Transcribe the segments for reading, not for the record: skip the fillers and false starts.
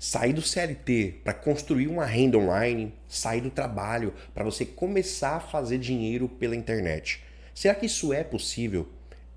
Sair do CLT para construir uma renda online, sair do trabalho para você começar a fazer dinheiro pela internet. Será que isso é possível?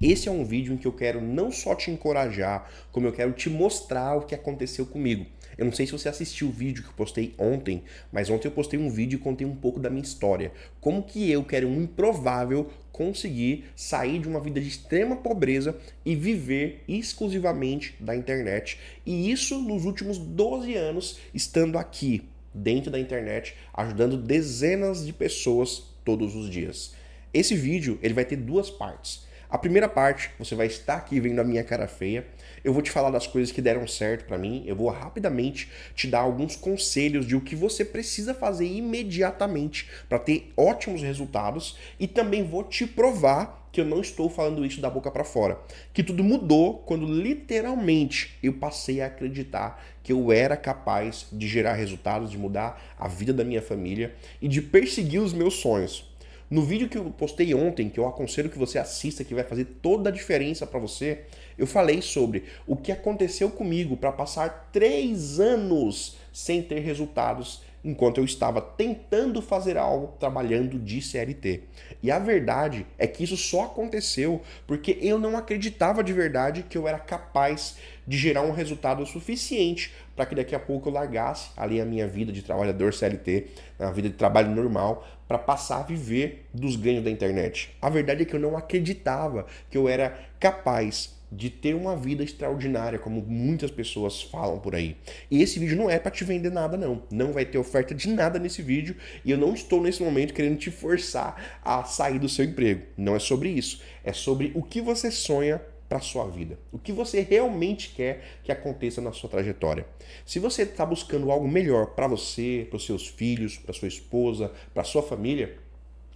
Esse é um vídeo em que eu quero não só te encorajar, como eu quero te mostrar o que aconteceu comigo. Eu não sei se você assistiu o vídeo que eu postei ontem, mas ontem eu postei um vídeo e contei um pouco da minha história. Como que eu, que era um improvável, consegui sair de uma vida de extrema pobreza e viver exclusivamente da internet. E isso nos últimos 12 anos, estando aqui, dentro da internet, ajudando dezenas de pessoas todos os dias. Esse vídeo ele vai ter duas partes. A primeira parte, você vai estar aqui vendo a minha cara feia. Eu vou te falar das coisas que deram certo pra mim. Eu vou rapidamente te dar alguns conselhos de o que você precisa fazer imediatamente para ter ótimos resultados. E também vou te provar que eu não estou falando isso da boca para fora. Que tudo mudou quando literalmente eu passei a acreditar que eu era capaz de gerar resultados, de mudar a vida da minha família e de perseguir os meus sonhos. No vídeo que eu postei ontem, que eu aconselho que você assista, que vai fazer toda a diferença para você, eu falei sobre o que aconteceu comigo para passar 3 anos sem ter resultados enquanto eu estava tentando fazer algo trabalhando de CLT. E a verdade é que isso só aconteceu porque eu não acreditava de verdade que eu era capaz de gerar um resultado suficiente para que daqui a pouco eu largasse ali a minha vida de trabalhador CLT, a vida de trabalho normal, para passar a viver dos ganhos da internet. A verdade é que eu não acreditava que eu era capaz de ter uma vida extraordinária, como muitas pessoas falam por aí. E esse vídeo não é para te vender nada, não. Não vai ter oferta de nada nesse vídeo e eu não estou nesse momento querendo te forçar a sair do seu emprego. Não é sobre isso. É sobre o que você sonha para sua vida. O que você realmente quer que aconteça na sua trajetória. Se você está buscando algo melhor para você, para os seus filhos, para sua esposa, para sua família,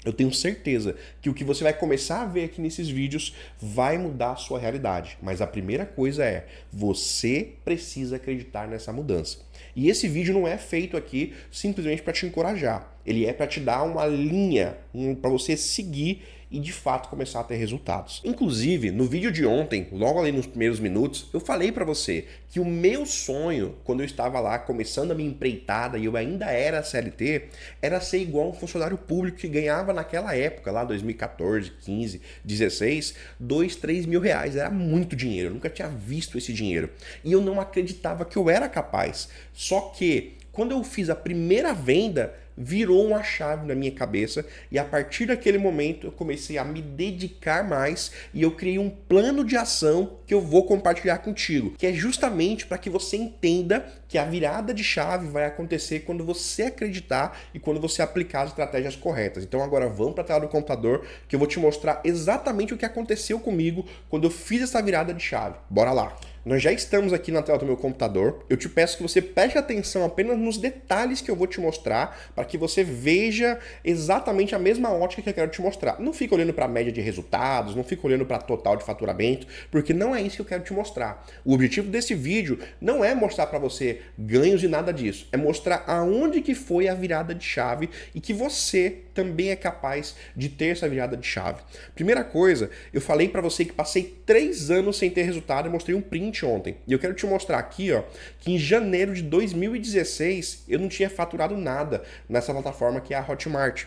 eu tenho certeza que o que você vai começar a ver aqui nesses vídeos vai mudar a sua realidade. Mas a primeira coisa é, você precisa acreditar nessa mudança. E esse vídeo não é feito aqui simplesmente para te encorajar. Ele é para te dar uma linha para você seguir e de fato começar a ter resultados. Inclusive, no vídeo de ontem, logo ali nos primeiros minutos, eu falei para você que o meu sonho, quando eu estava lá começando a minha empreitada e eu ainda era CLT, era ser igual um funcionário público que ganhava naquela época, lá 2014, 15, 16, 2, 3 mil reais. Era muito dinheiro, eu nunca tinha visto esse dinheiro. E eu não acreditava que eu era capaz. Só que, quando eu fiz a primeira venda, virou uma chave na minha cabeça e a partir daquele momento eu comecei a me dedicar mais e eu criei um plano de ação que eu vou compartilhar contigo, que é justamente para que você entenda que a virada de chave vai acontecer quando você acreditar e quando você aplicar as estratégias corretas. Então agora vamos para a tela do computador que eu vou te mostrar exatamente o que aconteceu comigo quando eu fiz essa virada de chave. Bora lá! Nós já estamos aqui na tela do meu computador. Eu te peço que você preste atenção apenas nos detalhes que eu vou te mostrar para que você veja exatamente a mesma ótica que eu quero te mostrar. Não fica olhando para a média de resultados, não fica olhando para total de faturamento, porque não é isso que eu quero te mostrar. O objetivo desse vídeo não é mostrar para você ganhos e nada disso. É mostrar aonde que foi a virada de chave e que você também é capaz de ter essa virada de chave. Primeira coisa, eu falei para você que passei 3 anos sem ter resultado e mostrei um print ontem. E eu quero te mostrar aqui, ó, que em janeiro de 2016 eu não tinha faturado nada nessa plataforma que é a Hotmart.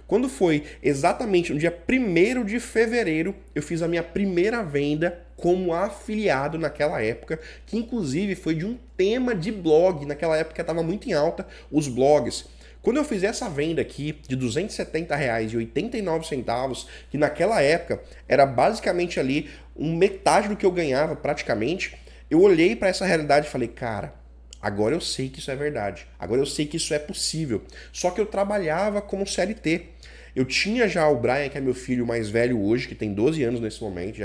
Quando foi exatamente no dia 1º de fevereiro, eu fiz a minha primeira venda como afiliado naquela época, que inclusive foi de um tema de blog. Naquela época estava muito em alta os blogs. Quando eu fiz essa venda aqui de R$ 270,89, que naquela época era basicamente ali metade do que eu ganhava praticamente, eu olhei para essa realidade e falei, cara, agora eu sei que isso é verdade, agora eu sei que isso é possível. Só que eu trabalhava como CLT. Eu tinha já o Brian, que é meu filho mais velho hoje, que tem 12 anos nesse momento, o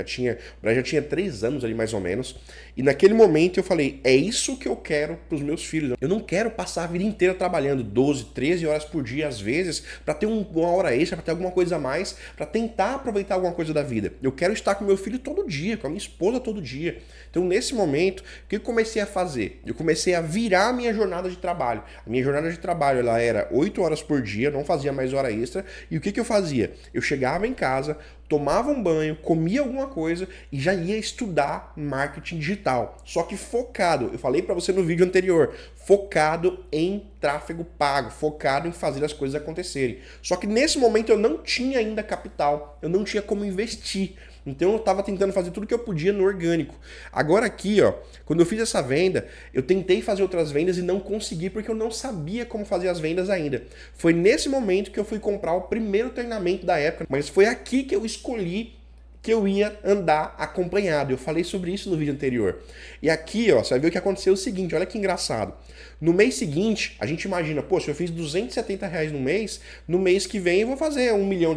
Brian já tinha 3 anos ali mais ou menos, e naquele momento eu falei, é isso que eu quero para os meus filhos. Eu não quero passar a vida inteira trabalhando 12, 13 horas por dia às vezes, para ter uma hora extra, para ter alguma coisa a mais, para tentar aproveitar alguma coisa da vida. Eu quero estar com meu filho todo dia, com a minha esposa todo dia. Então nesse momento, o que eu comecei a fazer? Eu comecei a virar a minha jornada de trabalho. A minha jornada de trabalho ela era 8 horas por dia, não fazia mais hora extra, e E o que eu fazia? Eu chegava em casa, tomava um banho, comia alguma coisa e já ia estudar marketing digital. Só que focado, eu falei para você no vídeo anterior, focado em tráfego pago, focado em fazer as coisas acontecerem. Só que nesse momento eu não tinha ainda capital, eu não tinha como investir. Então eu estava tentando fazer tudo que eu podia no orgânico. Agora aqui, ó, quando eu fiz essa venda, eu tentei fazer outras vendas e não consegui porque eu não sabia como fazer as vendas ainda. Foi nesse momento que eu fui comprar o primeiro treinamento da época, mas foi aqui que eu escolhi que eu ia andar acompanhado. Eu falei sobre isso no vídeo anterior. E aqui, ó, você vai ver o que aconteceu o seguinte, olha que engraçado. No mês seguinte, a gente imagina, poxa, eu fiz R$270 no mês que vem eu vou fazer R$1 milhão.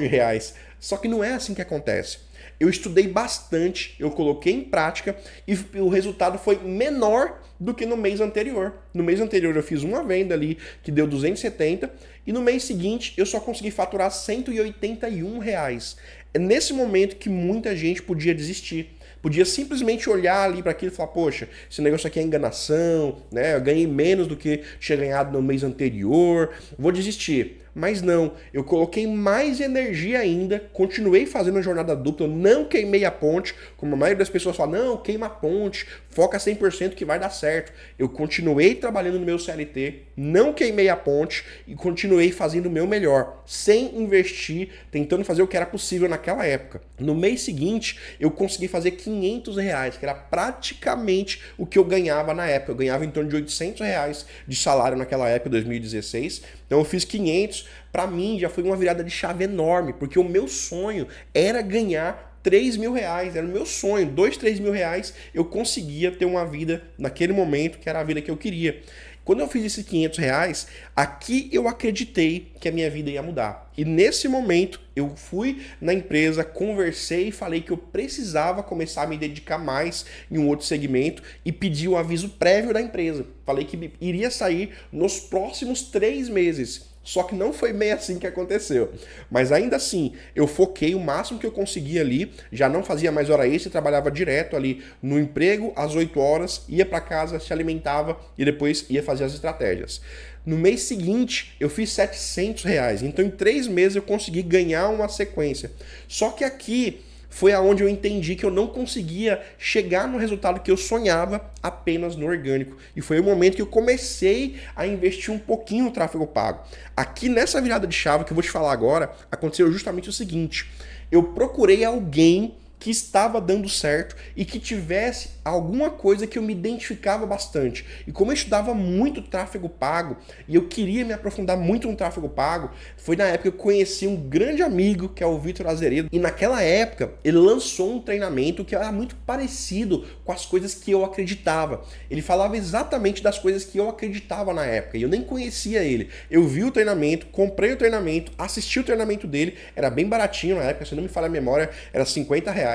Só que não é assim que acontece. Eu estudei bastante, eu coloquei em prática e o resultado foi menor do que no mês anterior. No mês anterior eu fiz uma venda ali que deu 270 e no mês seguinte eu só consegui faturar R$181. É nesse momento que muita gente podia desistir. Podia simplesmente olhar ali para aquilo e falar, poxa, esse negócio aqui é enganação, né? Eu ganhei menos do que tinha ganhado no mês anterior, vou desistir. Mas não, eu coloquei mais energia ainda, continuei fazendo a jornada dupla, eu não queimei a ponte, como a maioria das pessoas fala, não, queima a ponte, foca 100% que vai dar certo. Eu continuei trabalhando no meu CLT, não queimei a ponte e continuei fazendo o meu melhor, sem investir, tentando fazer o que era possível naquela época. No mês seguinte, eu consegui fazer R$500, que era praticamente o que eu ganhava na época. Eu ganhava em torno de R$800 de salário naquela época, 2016. Então eu fiz 500, para mim já foi uma virada de chave enorme, porque o meu sonho era ganhar R$3.000, era o meu sonho, R$2.000, R$3.000, eu conseguia ter uma vida naquele momento, que era a vida que eu queria. Quando eu fiz esses R$500, aqui eu acreditei que a minha vida ia mudar. E nesse momento eu fui na empresa, conversei e falei que eu precisava começar a me dedicar mais em um outro segmento e pedi o aviso prévio da empresa. Falei que iria sair nos próximos 3 meses. Só que não foi bem assim que aconteceu. Mas ainda assim, eu foquei o máximo que eu conseguia ali, já não fazia mais hora extra, trabalhava direto ali no emprego às 8 horas, ia para casa, se alimentava e depois ia fazer as estratégias. No mês seguinte, eu fiz R$700. Então, em 3 meses, eu consegui ganhar uma sequência. Só que aqui foi aonde eu entendi que eu não conseguia chegar no resultado que eu sonhava apenas no orgânico. E foi o momento que eu comecei a investir um pouquinho no tráfego pago. Aqui nessa virada de chave que eu vou te falar agora, aconteceu justamente o seguinte. Eu procurei alguém que estava dando certo e que tivesse alguma coisa que eu me identificava bastante. E como eu estudava muito tráfego pago e eu queria me aprofundar muito no tráfego pago, foi na época que eu conheci um grande amigo, que é o Vitor Azeredo, e naquela época ele lançou um treinamento que era muito parecido com as coisas que eu acreditava. Ele falava exatamente das coisas que eu acreditava na época, e eu nem conhecia ele. Eu vi o treinamento, comprei o treinamento, assisti o treinamento dele, era bem baratinho na época, se não me falha a memória, era R$50.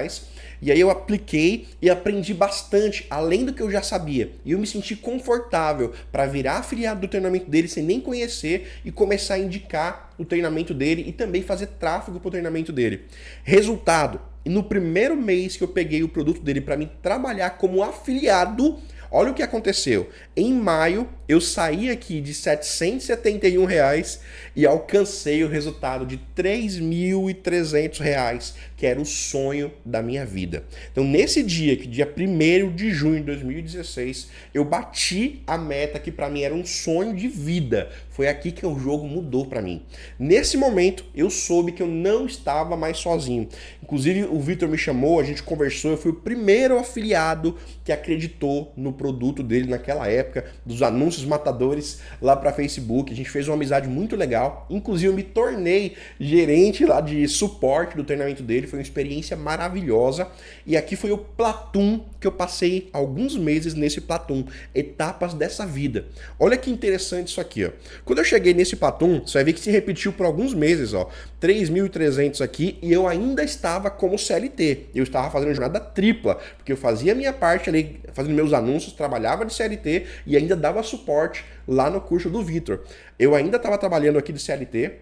E aí eu apliquei e aprendi bastante, além do que eu já sabia. E eu me senti confortável para virar afiliado do treinamento dele sem nem conhecer e começar a indicar o treinamento dele e também fazer tráfego para o treinamento dele. Resultado, no primeiro mês que eu peguei o produto dele para mim trabalhar como afiliado, olha o que aconteceu. Em maio, eu saí aqui de R$771 e alcancei o resultado de R$3.300, que era o sonho da minha vida. Então, nesse dia, que dia 1º de junho de 2016, eu bati a meta que para mim era um sonho de vida. Foi aqui que o jogo mudou para mim. Nesse momento, eu soube que eu não estava mais sozinho. Inclusive, o Vitor me chamou, a gente conversou, eu fui o primeiro afiliado que acreditou no produto dele naquela época, dos anúncios matadores lá para Facebook. A gente fez uma amizade muito legal. Inclusive, eu me tornei gerente lá de suporte do treinamento dele. Foi uma experiência maravilhosa. E aqui foi o Platum que eu passei alguns meses nesse Platum. Etapas dessa vida. Olha que interessante isso aqui, ó. Quando eu cheguei nesse Platum, você vai ver que se repetiu por alguns meses, ó. 3.300 aqui e eu ainda estava como CLT. Eu estava fazendo jornada tripla, porque eu fazia a minha parte ali, fazendo meus anúncios, trabalhava de CLT e ainda dava suporte lá no curso do Vitor. Eu ainda estava trabalhando aqui de CLT.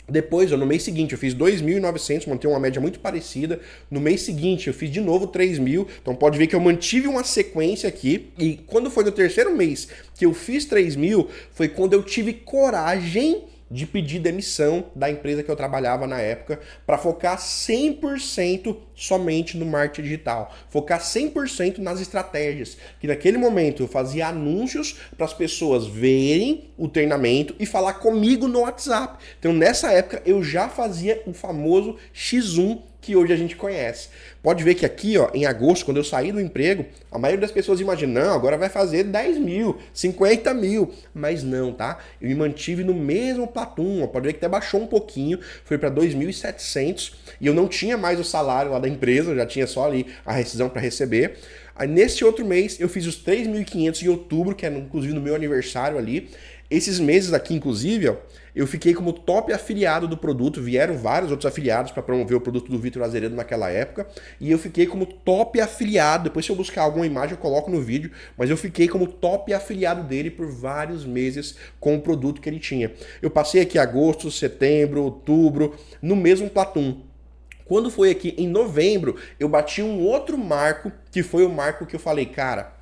Depois, no mês seguinte, eu fiz 2.900, mantive uma média muito parecida. No mês seguinte, eu fiz de novo 3.000. Então, pode ver que eu mantive uma sequência aqui. E quando foi no terceiro mês que eu fiz 3.000, foi quando eu tive coragem de pedir demissão da empresa que eu trabalhava na época para focar 100% somente no marketing digital, focar 100% nas estratégias, que naquele momento eu fazia anúncios para as pessoas verem o treinamento e falar comigo no WhatsApp. Então nessa época eu já fazia o famoso X1 que hoje a gente conhece. Pode ver que aqui, ó, em agosto, quando eu saí do emprego, a maioria das pessoas imagina, não, agora vai fazer 10 mil, 50 mil. Mas não, tá? Eu me mantive no mesmo platum, ó, pode ver que até baixou um pouquinho, foi para 2.700 e eu não tinha mais o salário lá da empresa, eu já tinha só ali a rescisão para receber. Aí nesse outro mês eu fiz os 3.500 em outubro, que é inclusive no meu aniversário ali. Esses meses aqui, inclusive, ó, eu fiquei como top afiliado do produto, vieram vários outros afiliados para promover o produto do Vitor Azeredo naquela época, e eu fiquei como top afiliado, depois se eu buscar alguma imagem eu coloco no vídeo, mas eu fiquei como top afiliado dele por vários meses com o produto que ele tinha. Eu passei aqui agosto, setembro, outubro, no mesmo platum. Quando foi aqui em novembro, eu bati um outro marco, que foi o marco que eu falei, cara,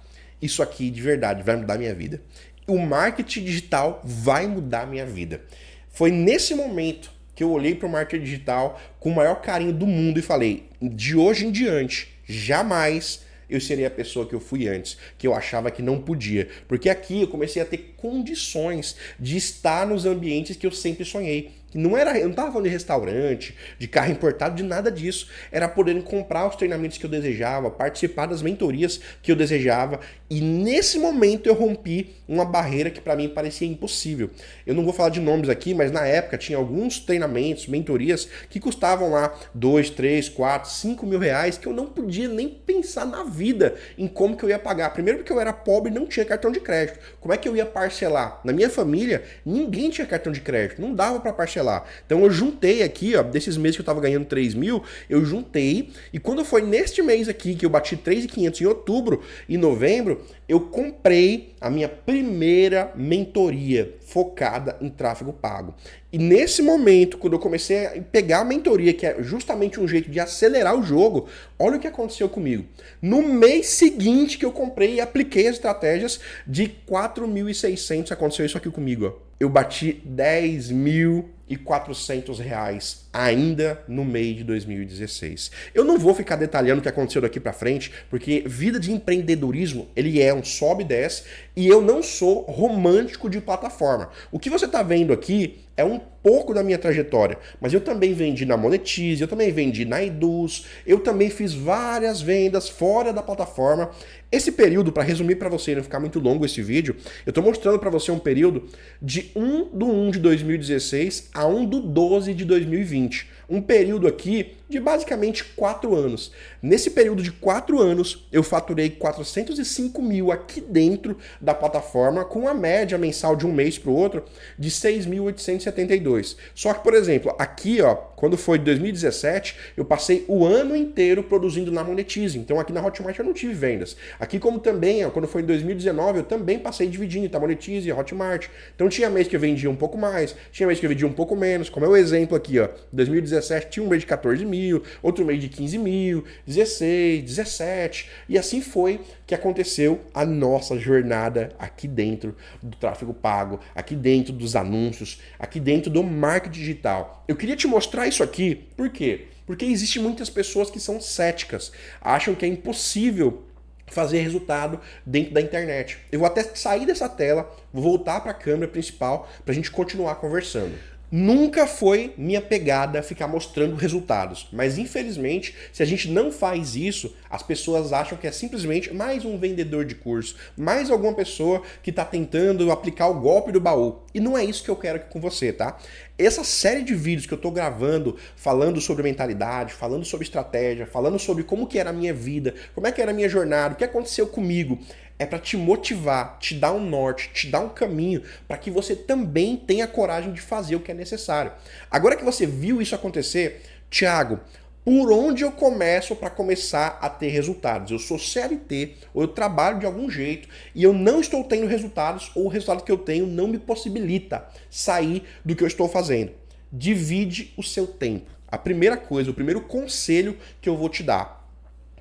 isso aqui de verdade vai mudar minha vida. O marketing digital vai mudar a minha vida. Foi nesse momento que eu olhei para o marketing digital com o maior carinho do mundo e falei, de hoje em diante, jamais eu seria a pessoa que eu fui antes, que eu achava que não podia. Porque aqui eu comecei a ter condições de estar nos ambientes que eu sempre sonhei. Eu não estava falando de restaurante, de carro importado, de nada disso. Era poder comprar os treinamentos que eu desejava, participar das mentorias que eu desejava. E nesse momento eu rompi uma barreira que para mim parecia impossível. Eu não vou falar de nomes aqui, mas na época tinha alguns treinamentos, mentorias, que custavam lá 2, 3, 4, 5 mil reais, que eu não podia nem pensar na vida em como que eu ia pagar. Primeiro porque eu era pobre e não tinha cartão de crédito. Como é que eu ia parcelar? Na minha família, ninguém tinha cartão de crédito, não dava para parcelar. Então eu juntei aqui, ó, desses meses que eu tava ganhando 3 mil, eu juntei, e quando foi neste mês aqui que eu bati 3.500 em outubro e novembro, eu comprei a minha primeira mentoria focada em tráfego pago. E nesse momento, quando eu comecei a pegar a mentoria, que é justamente um jeito de acelerar o jogo, olha o que aconteceu comigo. No mês seguinte que eu comprei e apliquei as estratégias, de 4.600 aconteceu isso aqui comigo, ó. Eu bati 10.400 reais ainda no mês de 2016. Eu não vou ficar detalhando o que aconteceu daqui pra frente, porque vida de empreendedorismo, ele é um sobe e desce, e eu não sou romântico de plataforma. O que você tá vendo aqui é um pouco da minha trajetória, mas eu também vendi na Monetize, eu também vendi na Eduz, eu também fiz várias vendas fora da plataforma. Esse período, para resumir para você, não ficar muito longo esse vídeo, eu estou mostrando para você um período de 1/1 de 2016 a 1/12 de 2020. Um período aqui de basicamente 4 anos. Nesse período de 4 anos, eu faturei 405 mil aqui dentro da plataforma, com a média mensal de um mês para o outro de 6.872. Só que, por exemplo, aqui, ó, quando foi 2017, eu passei o ano inteiro produzindo na Monetize. Então aqui na Hotmart eu não tive vendas. Aqui como também, ó, quando foi em 2019, eu também passei dividindo, tá? Monetize e Hotmart. Então tinha mês que eu vendia um pouco mais, tinha mês que eu vendia um pouco menos, como é o exemplo aqui, ó. 2017 tinha um mês de 14 mil, outro mês de 15 mil, 16, 17, e assim foi que aconteceu a nossa jornada aqui dentro do tráfego pago, aqui dentro dos anúncios, aqui dentro do marketing digital. Eu queria te mostrar isso aqui, por quê? Porque existem muitas pessoas que são céticas, acham que é impossível fazer resultado dentro da internet. Eu vou até sair dessa tela, vou voltar para a câmera principal para a gente continuar conversando. Nunca foi minha pegada ficar mostrando resultados, mas infelizmente, se a gente não faz isso, as pessoas acham que é simplesmente mais um vendedor de curso, mais alguma pessoa que está tentando aplicar o golpe do baú. E não é isso que eu quero aqui com você, tá? Essa série de vídeos que eu estou gravando, falando sobre mentalidade, falando sobre estratégia, falando sobre como que era a minha vida, como é que era a minha jornada, o que aconteceu comigo, é para te motivar, te dar um norte, te dar um caminho para que você também tenha coragem de fazer o que é necessário. Agora que você viu isso acontecer, Thiago, por onde eu começo para começar a ter resultados? Eu sou CLT, ou eu trabalho de algum jeito e eu não estou tendo resultados, ou o resultado que eu tenho não me possibilita sair do que eu estou fazendo. Divide o seu tempo. A primeira coisa, o primeiro conselho que eu vou te dar: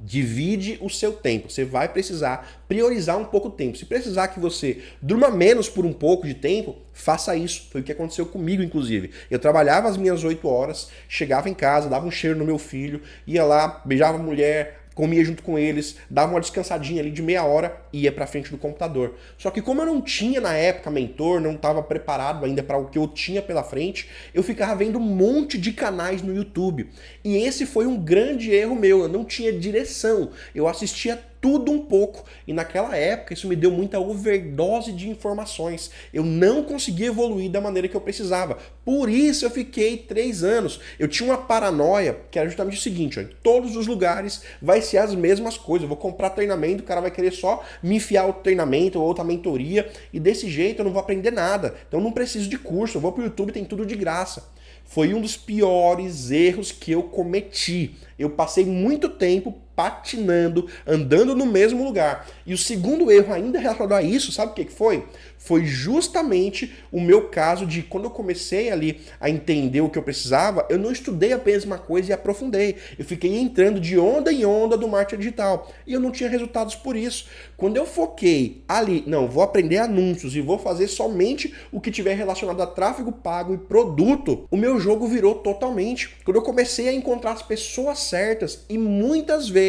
Divide o seu tempo. Você vai precisar priorizar um pouco o tempo. Se precisar que você durma menos por um pouco de tempo, faça isso. Foi o que aconteceu comigo, inclusive. Eu trabalhava as minhas 8 horas, chegava em casa, dava um cheiro no meu filho, ia lá, beijava a mulher, comia junto com eles, dava uma descansadinha ali de meia hora e ia pra frente do computador. Só que como eu não tinha na época mentor, não estava preparado ainda para o que eu tinha pela frente, eu ficava vendo um monte de canais no YouTube. E esse foi um grande erro meu, eu não tinha direção. Eu assistia tudo um pouco. E naquela época isso me deu muita overdose de informações. Eu não conseguia evoluir da maneira que eu precisava. Por isso eu fiquei 3 anos. Eu tinha uma paranoia que era justamente o seguinte, ó, em todos os lugares vai ser as mesmas coisas. Eu vou comprar treinamento, o cara vai querer só me enfiar outro treinamento ou outra mentoria e desse jeito eu não vou aprender nada. Então eu não preciso de curso, eu vou pro YouTube, tem tudo de graça. Foi um dos piores erros que eu cometi. Eu passei muito tempo patinando, andando no mesmo lugar. E o segundo erro ainda relacionado a isso, sabe o que foi? Foi justamente o meu caso de quando eu comecei ali a entender o que eu precisava, eu não estudei a mesma coisa e aprofundei. Eu fiquei entrando de onda em onda do marketing digital. E eu não tinha resultados por isso. Quando eu foquei ali, não, vou aprender anúncios e vou fazer somente o que tiver relacionado a tráfego pago e produto, o meu jogo virou totalmente. Quando eu comecei a encontrar as pessoas certas e muitas vezes,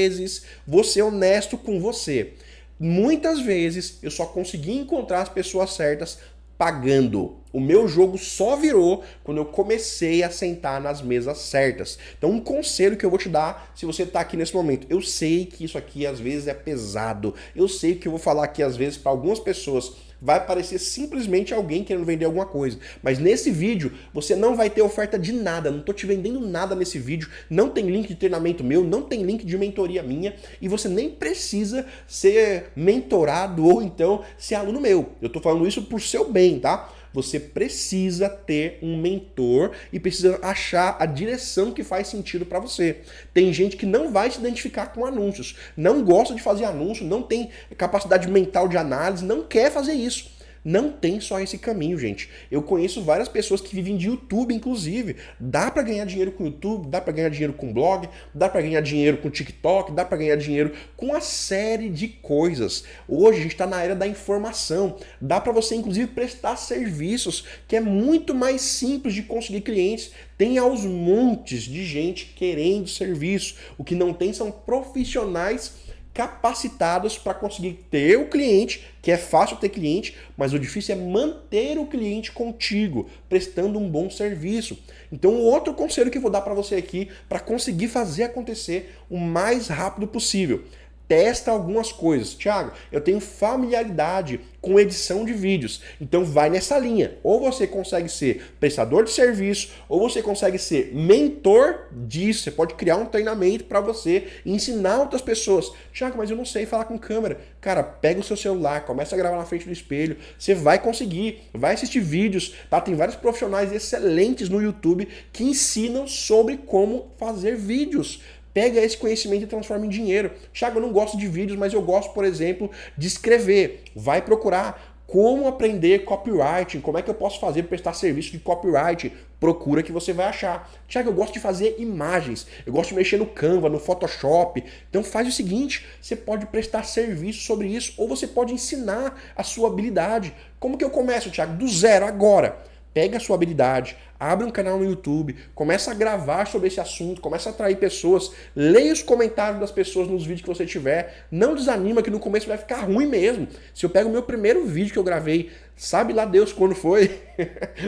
vou ser honesto com você, muitas vezes eu só consegui encontrar as pessoas certas pagando. O meu jogo só virou quando eu comecei a sentar nas mesas certas. Então um conselho que eu vou te dar, se você está aqui nesse momento, eu sei que isso aqui às vezes é pesado, eu sei que eu vou falar aqui às vezes para algumas pessoas vai parecer simplesmente alguém querendo vender alguma coisa. Mas nesse vídeo, você não vai ter oferta de nada. Não estou te vendendo nada nesse vídeo. Não tem link de treinamento meu, não tem link de mentoria minha. E você nem precisa ser mentorado ou então ser aluno meu. Eu estou falando isso por seu bem, tá? Você precisa ter um mentor e precisa achar a direção que faz sentido para você. Tem gente que não vai se identificar com anúncios, não gosta de fazer anúncio, não tem capacidade mental de análise, não quer fazer isso. Não tem só esse caminho, gente. Eu conheço várias pessoas que vivem de YouTube, inclusive. Dá para ganhar dinheiro com YouTube, dá para ganhar dinheiro com blog, dá para ganhar dinheiro com TikTok, dá para ganhar dinheiro com uma série de coisas. Hoje a gente está na era da informação. Dá para você, inclusive, prestar serviços, que é muito mais simples de conseguir clientes. Tem aos montes de gente querendo serviço. O que não tem são profissionais capacitados para conseguir ter o cliente, que é fácil ter cliente, mas o difícil é manter o cliente contigo, prestando um bom serviço. Então, outro conselho que eu vou dar para você aqui, para conseguir fazer acontecer o mais rápido possível. Testa algumas coisas. Thiago, eu tenho familiaridade com edição de vídeos, então vai nessa linha. Ou você consegue ser prestador de serviço, ou você consegue ser mentor disso. Você pode criar um treinamento para você e ensinar outras pessoas. Thiago, mas eu não sei falar com câmera. Cara, pega o seu celular, começa a gravar na frente do espelho. Você vai conseguir, vai assistir vídeos, tá? Tem vários profissionais excelentes no YouTube que ensinam sobre como fazer vídeos. Pega esse conhecimento e transforma em dinheiro. Thiago, eu não gosto de vídeos, mas eu gosto, por exemplo, de escrever. Vai procurar como aprender copywriting, como é que eu posso fazer para prestar serviço de copywriting. Procura que você vai achar. Thiago, eu gosto de fazer imagens, eu gosto de mexer no Canva, no Photoshop. Então faz o seguinte, você pode prestar serviço sobre isso, ou você pode ensinar a sua habilidade. Como que eu começo, Thiago? Do zero, agora. Pega a sua habilidade, abre um canal no YouTube, começa a gravar sobre esse assunto, começa a atrair pessoas, leia os comentários das pessoas nos vídeos que você tiver, não desanima que no começo vai ficar ruim mesmo. Se eu pego o meu primeiro vídeo que eu gravei, sabe lá Deus quando foi,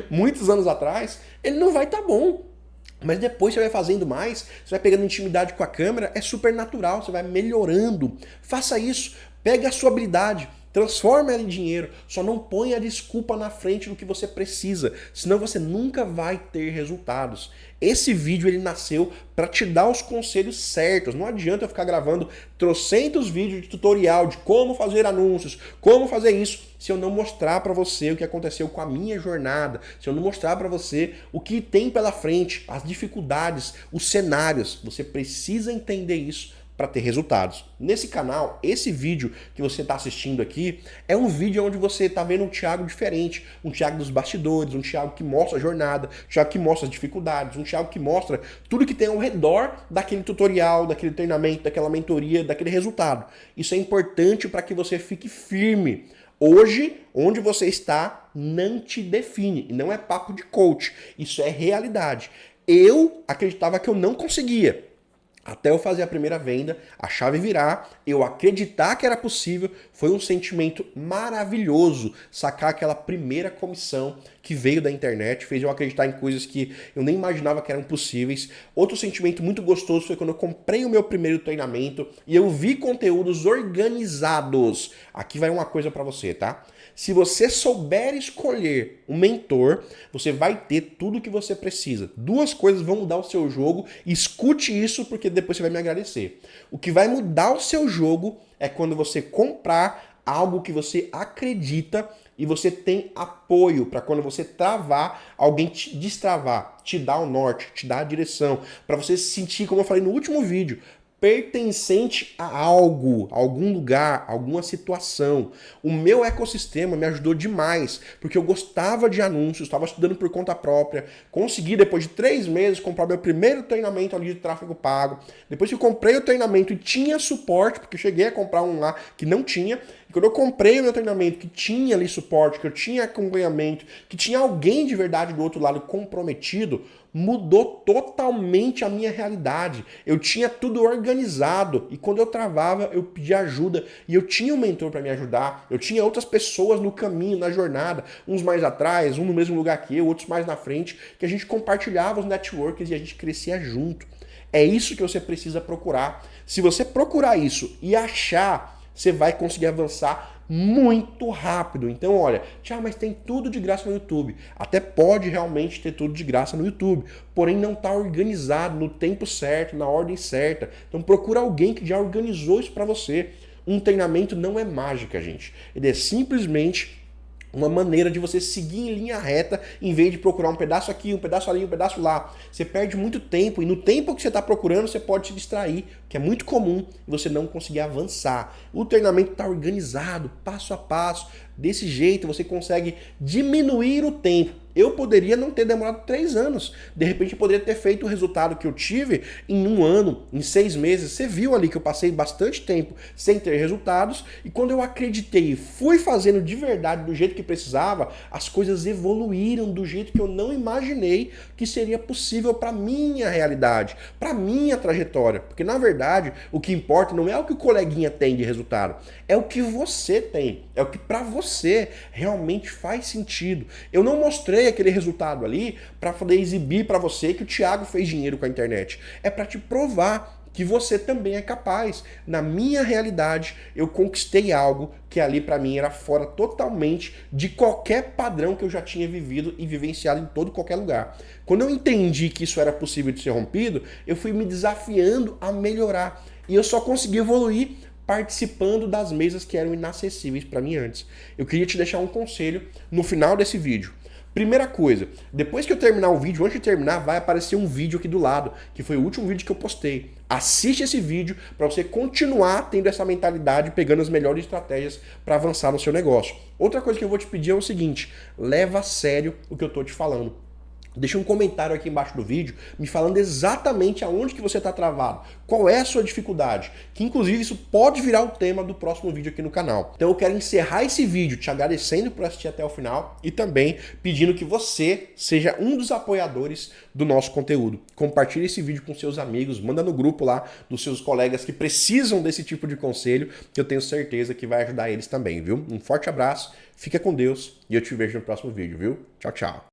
muitos anos atrás, ele não vai estar bom. Mas depois você vai fazendo mais, você vai pegando intimidade com a câmera, é super natural, você vai melhorando. Faça isso, pega a sua habilidade, transforma ela em dinheiro, só não ponha a desculpa na frente do que você precisa, senão você nunca vai ter resultados. Esse vídeo ele nasceu para te dar os conselhos certos. Não adianta eu ficar gravando trocentos vídeos de tutorial de como fazer anúncios, como fazer isso, se eu não mostrar para você o que aconteceu com a minha jornada, se eu não mostrar para você o que tem pela frente, as dificuldades, os cenários. Você precisa entender isso para ter resultados. Nesse canal, esse vídeo que você está assistindo aqui é um vídeo onde você está vendo um Thiago diferente, um Thiago dos bastidores, um Thiago que mostra a jornada, um Thiago que mostra as dificuldades, um Thiago que mostra tudo que tem ao redor daquele tutorial, daquele treinamento, daquela mentoria, daquele resultado. Isso é importante para que você fique firme. Hoje, onde você está, não te define. E não é papo de coach. Isso é realidade. Eu acreditava que eu não conseguia. Até eu fazer a primeira venda, a chave virar, eu acreditar que era possível, foi um sentimento maravilhoso sacar aquela primeira comissão que veio da internet, fez eu acreditar em coisas que eu nem imaginava que eram possíveis. Outro sentimento muito gostoso foi quando eu comprei o meu primeiro treinamento e eu vi conteúdos organizados. Aqui vai uma coisa para você, tá? Se você souber escolher um mentor, você vai ter tudo o que você precisa. Duas coisas vão mudar o seu jogo. Escute isso porque depois você vai me agradecer. O que vai mudar o seu jogo é quando você comprar algo que você acredita e você tem apoio para quando você travar, alguém te destravar, te dar o norte, te dar a direção, para você se sentir, como eu falei no último vídeo, pertencente a algo, a algum lugar, a alguma situação. O meu ecossistema me ajudou demais, porque eu gostava de anúncios, estava estudando por conta própria, consegui depois de 3 meses comprar meu primeiro treinamento ali de tráfego pago. Depois que eu comprei o treinamento e tinha suporte, porque eu cheguei a comprar um lá que não tinha, e quando eu comprei o meu treinamento que tinha ali suporte, que eu tinha acompanhamento, que tinha alguém de verdade do outro lado comprometido, mudou totalmente a minha realidade. Eu tinha tudo organizado e quando eu travava, eu pedia ajuda e eu tinha um mentor para me ajudar. Eu tinha outras pessoas no caminho, na jornada, uns mais atrás, um no mesmo lugar que eu, outros mais na frente, que a gente compartilhava os networks e a gente crescia junto. É isso que você precisa procurar. Se você procurar isso e achar, você vai conseguir avançar muito rápido. Então, olha, Thiago, mas tem tudo de graça no YouTube. Até pode realmente ter tudo de graça no YouTube, porém não está organizado no tempo certo, na ordem certa. Então, procura alguém que já organizou isso para você. Um treinamento não é mágica, gente. Ele é simplesmente uma maneira de você seguir em linha reta em vez de procurar um pedaço aqui, um pedaço ali, um pedaço lá. Você perde muito tempo e no tempo que você está procurando você pode se distrair, que é muito comum e você não conseguir avançar. O treinamento está organizado, passo a passo. Desse jeito você consegue diminuir o tempo. Eu poderia não ter demorado 3 anos. De repente eu poderia ter feito o resultado que eu tive em 1 ano, em 6 meses. Você viu ali que eu passei bastante tempo sem ter resultados. E quando eu acreditei e fui fazendo de verdade do jeito que precisava, as coisas evoluíram do jeito que eu não imaginei que seria possível para minha realidade, para minha trajetória. Porque na verdade o que importa não é o que o coleguinha tem de resultado, é o que você tem, é o que para você realmente faz sentido. Eu não mostrei aquele resultado ali para poder exibir para você que o Thiago fez dinheiro com a internet. É para te provar que você também é capaz. Na minha realidade, eu conquistei algo que ali para mim era fora totalmente de qualquer padrão que eu já tinha vivido e vivenciado em todo qualquer lugar. Quando eu entendi que isso era possível de ser rompido, eu fui me desafiando a melhorar. E eu só consegui evoluir participando das mesas que eram inacessíveis para mim antes. Eu queria te deixar um conselho no final desse vídeo. Primeira coisa, depois que eu terminar o vídeo, antes de terminar, vai aparecer um vídeo aqui do lado, que foi o último vídeo que eu postei. Assiste esse vídeo para você continuar tendo essa mentalidade, pegando as melhores estratégias para avançar no seu negócio. Outra coisa que eu vou te pedir é o seguinte, leva a sério o que eu estou te falando. Deixa um comentário aqui embaixo do vídeo me falando exatamente aonde que você está travado, qual é a sua dificuldade, que inclusive isso pode virar o tema do próximo vídeo aqui no canal. Então eu quero encerrar esse vídeo te agradecendo por assistir até o final e também pedindo que você seja um dos apoiadores do nosso conteúdo. Compartilhe esse vídeo com seus amigos, manda no grupo lá dos seus colegas que precisam desse tipo de conselho, que eu tenho certeza que vai ajudar eles também, viu? Um forte abraço, fica com Deus e eu te vejo no próximo vídeo, viu? Tchau, tchau.